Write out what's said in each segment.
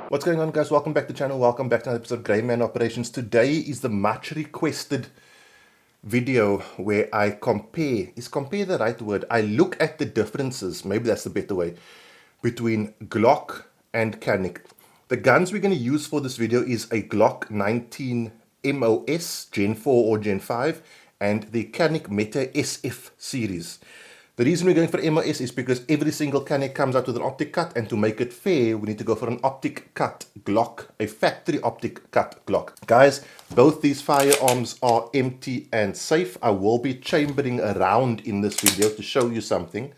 What's going on, guys? Welcome back to the channel. Welcome back to another episode of Grey Man Operations. Today is the much requested video where I compare, is compare the right word? I look at the differences, maybe that's the better way, between Glock and Canik. The guns we're going to use for this video is a Glock 19 MOS Gen 4 or Gen 5 and the Canik Meta SF series. The reason we're going for MOS is because every single Canik comes out with an optic cut, and to make it fair, we need to go for an optic cut Glock, a factory optic cut Glock. Guys, both these firearms are empty and safe. I will be chambering around in this video to show you something.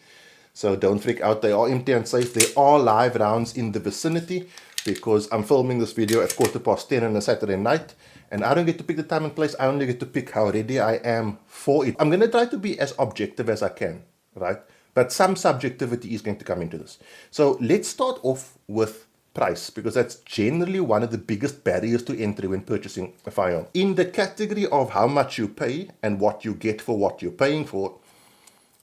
So don't freak out, they are empty and safe. There are live rounds in the vicinity because I'm filming this video at 10:15 on a Saturday night. And I don't get to pick the time and place, I only get to pick how ready I am for it. I'm going to try to be as objective as I can. Right? But some subjectivity is going to come into this. So let's start off with price, because that's generally one of the biggest barriers to entry when purchasing a firearm. In the category of how much you pay and what you get for what you're paying for,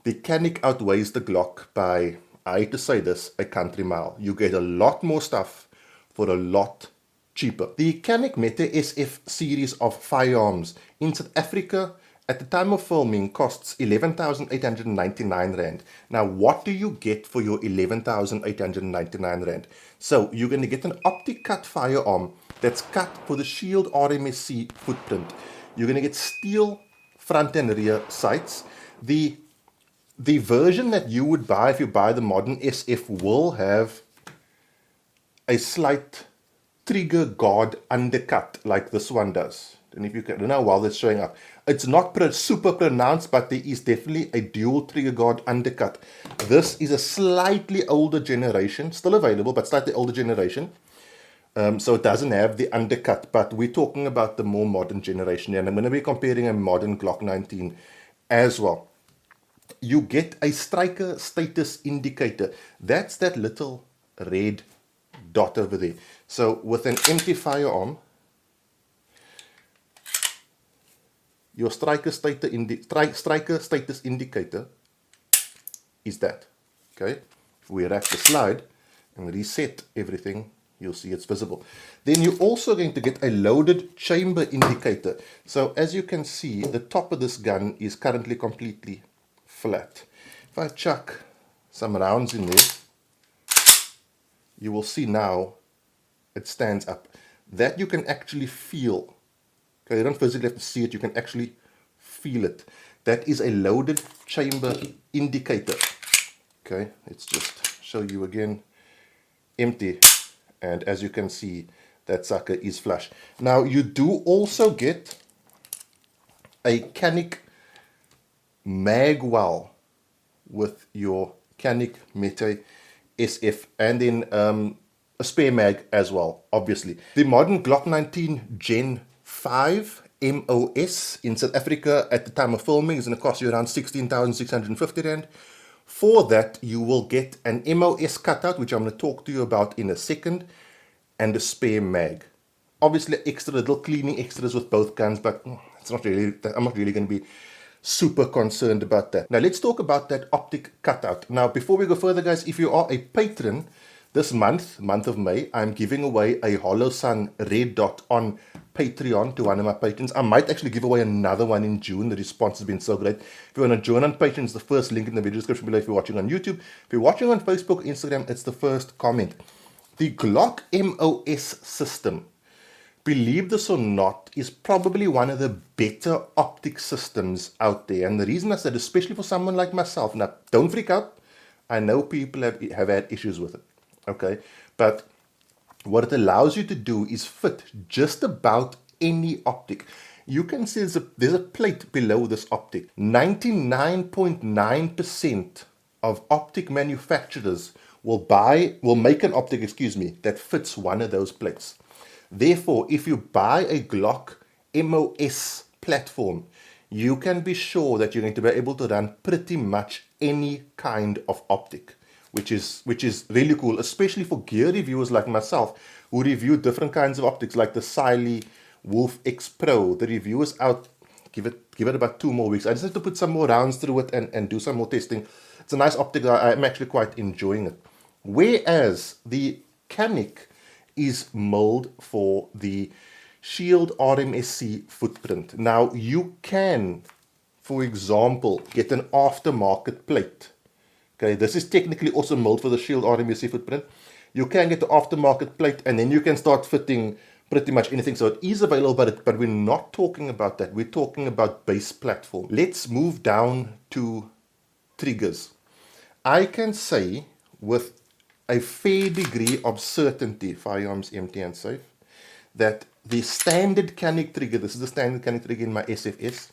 the Canik outweighs the Glock by, I hate to say this, a country mile. You get a lot more stuff for a lot cheaper. The Canik Meta SF series of firearms in South Africa at the time of filming costs 11,899 Rand. Now, what do you get for your 11,899 Rand? So, you're going to get an optic cut firearm that's cut for the Shield RMSC footprint. You're going to get steel front and rear sights. The version that you would buy if you buy the modern SF will have a slight trigger guard undercut like this one does. And if you can, I don't know while that's showing up. It's not super pronounced, but there is definitely a dual trigger guard undercut. This is a slightly older generation, still available, but slightly older generation. So it doesn't have the undercut, but we're talking about the more modern generation. And I'm going to be comparing a modern Glock 19 as well. You get a striker status indicator. That's that little red dot over there. So with an empty firearm, your striker status indicator is that. Okay, if we wrap the slide and reset everything, you'll see it's visible. Then you're also going to get a loaded chamber indicator. So as you can see, the top of this gun is currently completely flat. If I chuck some rounds in there, you will see now it stands up. That you can actually feel. Okay, you don't physically have to see it, you can actually feel it. That is a loaded chamber indicator. Okay, let's just show you again. Empty. And as you can see, that sucker is flush. Now, you do also get a Canik mag well with your Canik Meta SF, and then a spare mag as well, obviously. The modern Glock 19 Gen 5 MOS in South Africa at the time of filming is going to cost you around 16,650 Rand. For that, you will get an MOS cutout, which I'm going to talk to you about in a second, and a spare mag. Obviously, extra little cleaning extras with both guns, but it's not really, I'm not really going to be super concerned about that. Now, let's talk about that optic cutout. Now, before we go further, guys, if you are a patron, this month of May, I'm giving away a Hollow Sun red dot on Patreon to one of my patrons. I might actually give away another one in June. The response has been so great. If you want to join on Patreon, it's the first link in the video description below if you're watching on YouTube. If you're watching on Facebook, Instagram, it's the first comment. The Glock MOS system, believe this or not, is probably one of the better optic systems out there. And the reason I said, especially for someone like myself, now don't freak out. I know people have had issues with it. Okay, but what it allows you to do is fit just about any optic. You can see there's a plate below this optic. 99.9% of optic manufacturers will make an optic, that fits one of those plates. Therefore, if you buy a Glock MOS platform, you can be sure that you're going to be able to run pretty much any kind of optic, which is really cool, especially for gear reviewers like myself who review different kinds of optics like the Siley Wolf X Pro. The review is out. Give it about 2 more weeks. I just have to put some more rounds through it and do some more testing. It's a nice optic. I'm actually quite enjoying it. Whereas the Canik is milled for the Shield RMSC footprint. Now you can, for example, get an aftermarket plate. Okay, this is technically also milled for the Shield RMSC footprint. You can get the aftermarket plate and then you can start fitting pretty much anything. So it is available, but we're not talking about that. We're talking about base platform. Let's move down to triggers. I can say with a fair degree of certainty, firearms empty and safe, that the standard Canik trigger, this is the standard Canik trigger in my SFS,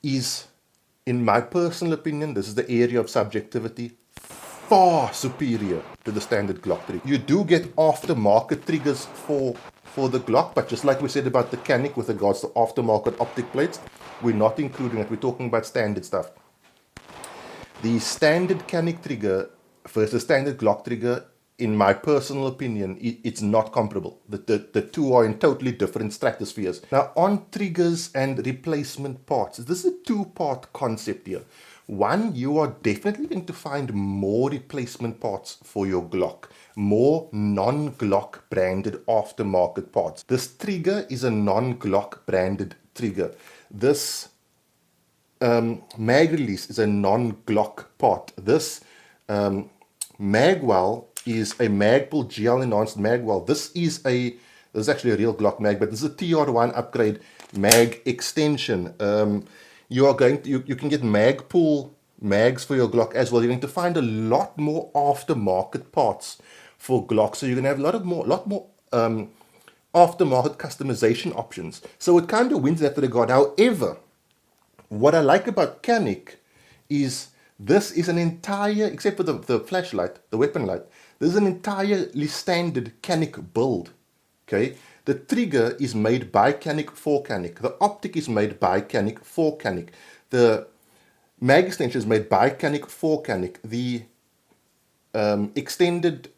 is, in my personal opinion, this is the area of subjectivity, far superior to the standard Glock trigger. You do get aftermarket triggers for the Glock, but just like we said about the Canik with regards to aftermarket optic plates, we're not including it. We're talking about standard stuff. The standard Canik trigger versus standard Glock trigger, in my personal opinion, it's not comparable. The two are in totally different stratospheres. Now, on triggers and replacement parts, this is a two-part concept here. One, you are definitely going to find more replacement parts for your Glock, more non-Glock branded aftermarket parts. This trigger is a non-Glock branded trigger. This mag release is a non-Glock part. This magwell is a Magpul GL enhanced magwell. This is actually a real Glock mag, but this is a TR1 upgrade mag extension. You can get Magpul mags for your Glock as well. You're going to find a lot more aftermarket parts for Glock, so you're going to have a lot more aftermarket customization options. So it kind of wins in that regard. However, what I like about Canik is this is an entire, except for the flashlight, the weapon light, this is an entirely standard Canik build. Okay, the trigger is made by Canik for Canik. The optic is made by Canik for Canik. The mag extension is made by Canik for Canik. The extended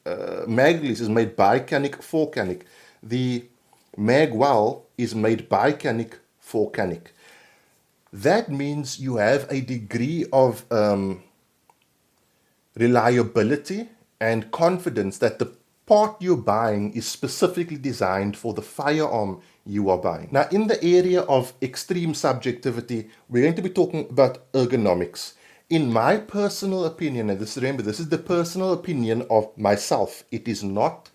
mag release is made by Canik for Canik. The magwell is made by Canik for Canik. That means you have a degree of reliability and confidence that the part you're buying is specifically designed for the firearm you are buying. Now, in the area of extreme subjectivity, we're going to be talking about ergonomics. In my personal opinion, and remember, this is the personal opinion of myself. It is not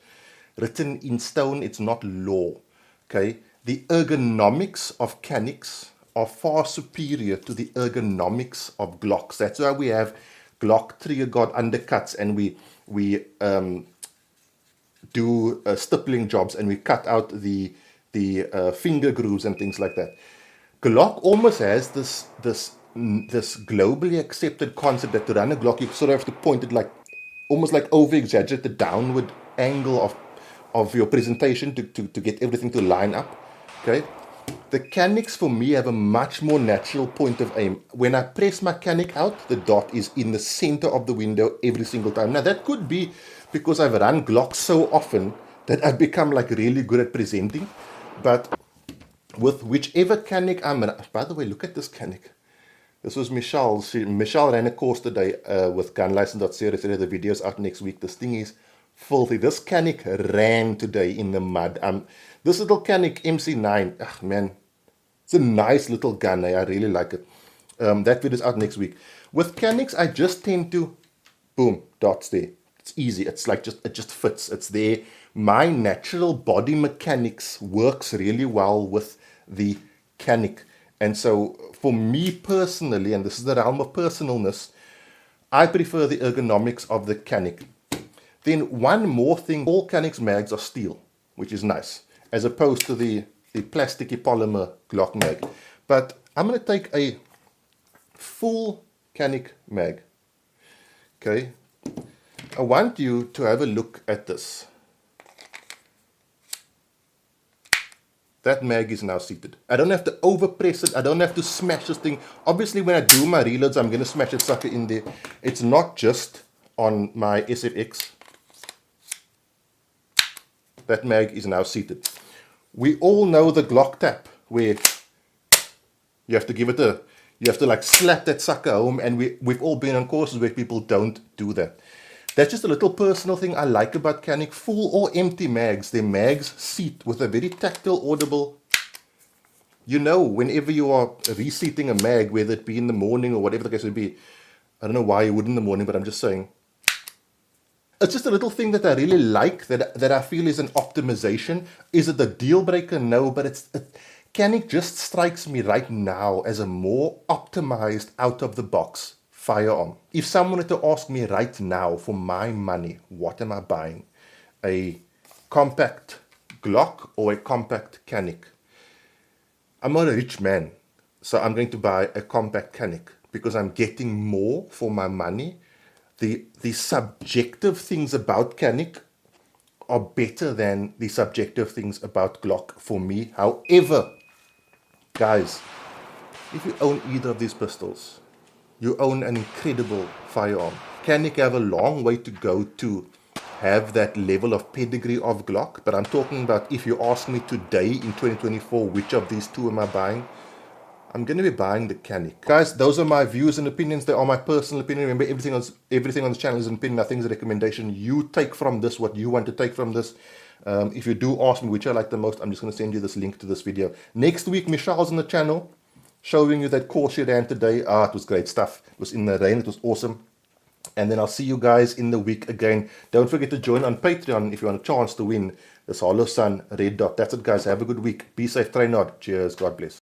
written in stone. It's not law. Okay, the ergonomics of Caniks are far superior to the ergonomics of Glocks. That's why we have Glock trigger guard undercuts, and we do stippling jobs, and we cut out the finger grooves and things like that. Glock almost has this globally accepted concept that to run a Glock, you sort of have to point it like almost like over-exaggerate the downward angle of your presentation to get everything to line up. Okay. The Caniks for me have a much more natural point of aim. When I press my Canik out, the dot is in the center of the window every single time. Now that could be because I've run Glock so often that I've become like really good at presenting. But with whichever Canik I'm running, by the way, look at this Canik. This was Michelle. Michelle ran a course today with gunlicense.co. The video's out next week. This thing is filthy. This Canik ran today in the mud. This little Canik MC9, man, it's a nice little gun. I really like it. That video's out next week. With Caniks, I just tend to, boom, dots there. It's easy. It's like it just fits. It's there. My natural body mechanics works really well with the Canik. And so for me personally, and this is the realm of personalness, I prefer the ergonomics of the Canik. Then one more thing, all Caniks mags are steel, which is nice, as opposed to the plasticky polymer Glock mag. But I'm going to take a full Canik mag. Okay. I want you to have a look at this. That mag is now seated. I don't have to overpress it. I don't have to smash this thing. Obviously, when I do my reloads, I'm going to smash that sucker in there. It's not just on my SFX. That mag is now seated. We all know the Glock tap, where you have to give it you have to like slap that sucker home, and we've all been on courses where people don't do that. That's just a little personal thing I like about Canik. Full or empty mags, their mags seat with a very tactile, audible. You know, whenever you are reseating a mag, whether it be in the morning or whatever the case would be, I don't know why you would in the morning, but I'm just saying. It's just a little thing that I really like, that I feel is an optimization. Is it a deal breaker? No, but Canik just strikes me right now as a more optimized, out-of-the-box firearm. If someone were to ask me right now for my money, what am I buying? A compact Glock or a compact Canik? I'm not a rich man, so I'm going to buy a compact Canik because I'm getting more for my money. The subjective things about Canik are better than the subjective things about Glock for me. However, guys, if you own either of these pistols, you own an incredible firearm. Canik have a long way to go to have that level of pedigree of Glock, but I'm talking about if you ask me today in 2024, which of these two am I buying? I'm going to be buying the Canik. Guys, those are my views and opinions. They are my personal opinion. Remember, everything on this channel is an opinion. Nothing's a recommendation. You take from this what you want to take from this. If you do ask me which I like the most, I'm just going to send you this link to this video. Next week, Michelle's on the channel showing you that course she ran today. It was great stuff. It was in the rain. It was awesome. And then I'll see you guys in the week again. Don't forget to join on Patreon if you want a chance to win this Hollow Sun Red Dot. That's it, guys. Have a good week. Be safe. Train hard. Cheers. God bless.